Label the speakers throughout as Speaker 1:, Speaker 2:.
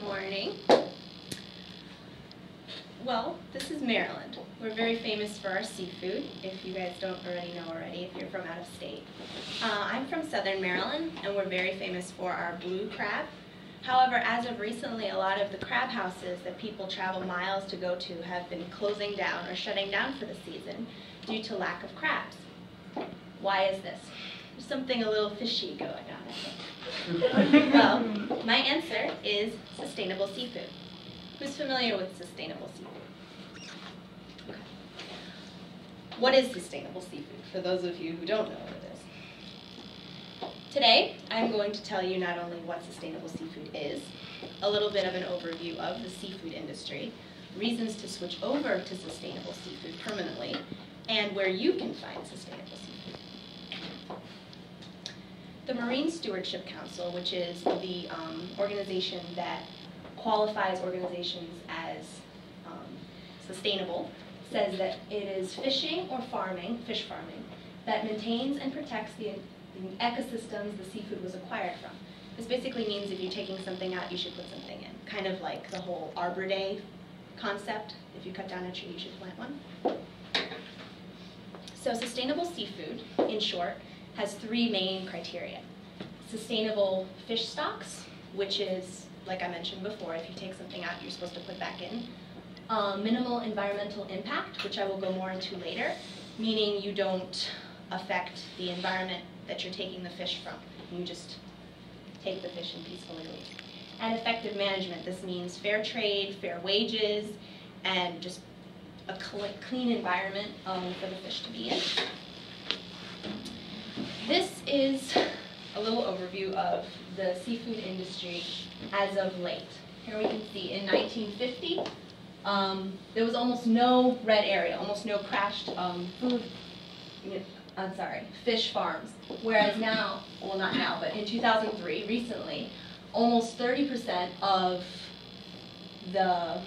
Speaker 1: morning. Well, this is Maryland. We're very famous for our seafood, if you guys don't already know already, if you're from out of state. I'm from Southern Maryland, and we're very famous for our blue crab. However, as of recently, a lot of the crab houses that people travel miles to go to have been closing down or shutting down for the season due to lack of crabs. Why is this? There's something a little fishy going on, I think. Well, my answer is sustainable seafood. Who's familiar with sustainable seafood? Okay. What is sustainable seafood, for those of you who don't know what it is? Today, I'm going to tell you not only what sustainable seafood is, a little bit of an overview of the seafood industry, reasons to switch over to sustainable seafood permanently, and where you can find sustainable seafood. The Marine Stewardship Council, which is the organization that qualifies organizations as sustainable, says that it is fishing or farming, fish farming, that maintains and protects the ecosystems the seafood was acquired from. This basically means if you're taking something out, you should put something in. Kind of like the whole Arbor Day concept. If you cut down a tree, you should plant one. So sustainable seafood, in short, has three main criteria. Sustainable fish stocks, which is, like I mentioned before, if you take something out, you're supposed to put back in. Minimal environmental impact, which I will go more into later, meaning you don't affect the environment that you're taking the fish from. You just take the fish and peacefully leave. And effective management. This means fair trade, fair wages, and just a clean environment for the fish to be in. This is a little overview of the seafood industry as of late. Here we can see in 1950, there was almost no red area, almost no crashed fish farms. Whereas now, well not now, but in 2003, recently, almost 30% of the,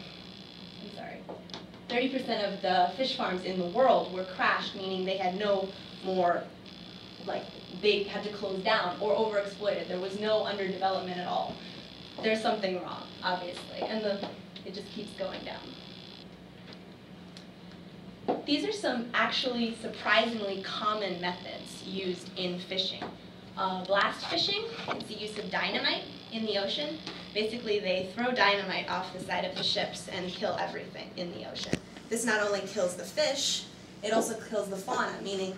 Speaker 1: 30% of the fish farms in the world were crashed, meaning they had no more, they had to close down or overexploited. There was no underdevelopment at all. There's something wrong, obviously, and it just keeps going down. These are some actually surprisingly common methods used in fishing. Blast fishing is the use of dynamite in the ocean. Basically, they throw dynamite off the side of the ships and kill everything in the ocean. This not only kills the fish, it also kills the fauna, meaning,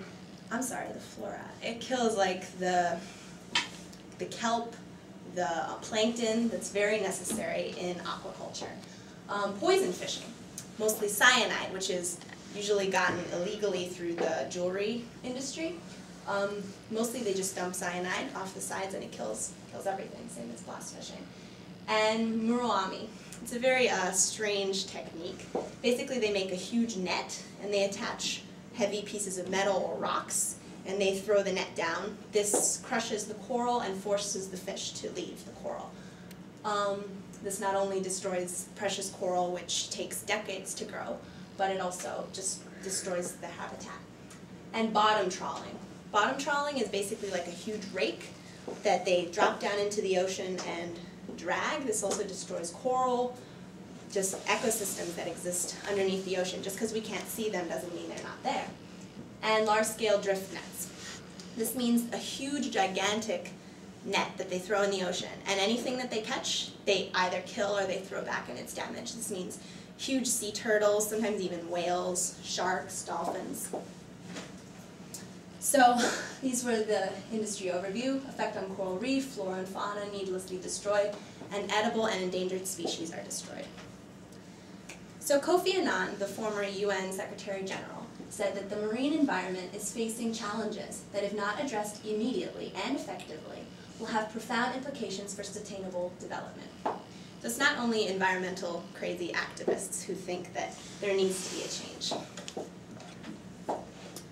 Speaker 1: the flora. It kills like the kelp, the plankton that's very necessary in aquaculture. Poison fishing, mostly cyanide, which is usually gotten illegally through the jewelry industry. Mostly they just dump cyanide off the sides and it kills everything, same as blast fishing. And muroami. It's a very strange technique. Basically they make a huge net and they attach heavy pieces of metal or rocks and they throw the net down. This crushes the coral and forces the fish to leave the coral. This not only destroys precious coral, which takes decades to grow, but it also just destroys the habitat. And bottom trawling. Bottom trawling is basically like a huge rake that they drop down into the ocean and drag. This also destroys coral, just ecosystems that exist underneath the ocean. Just because we can't see them doesn't mean they're not there. And large-scale drift nets. This means a huge, gigantic net that they throw in the ocean. And anything that they catch, they either kill or they throw back and it's damaged. This means huge sea turtles, sometimes even whales, sharks, dolphins. So these were the industry overview. Effect on coral reef, flora and fauna needlessly destroyed, and edible and endangered species are destroyed. So Kofi Annan, the former UN Secretary General, said that the marine environment is facing challenges that, if not addressed immediately and effectively, will have profound implications for sustainable development. So it's not only environmental crazy activists who think that there needs to be a change.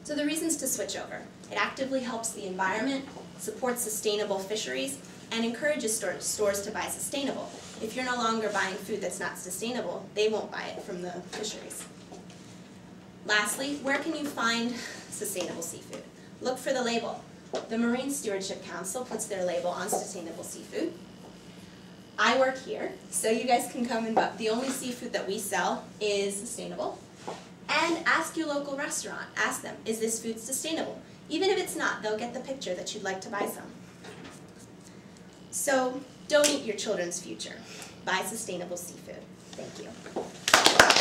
Speaker 1: So the reasons to switch over. It actively helps the environment, supports sustainable fisheries, and encourages stores to buy sustainable. If you're no longer buying food that's not sustainable, they won't buy it from the fisheries. Lastly, where can you find sustainable seafood? Look for the label. The Marine Stewardship Council puts their label on sustainable seafood. I work here, so you guys can come and buy. The only seafood that we sell is sustainable. And ask your local restaurant. Ask them, is this food sustainable? Even if it's not, they'll get the picture that you'd like to buy some. So don't eat your children's future. Buy sustainable seafood. Thank you.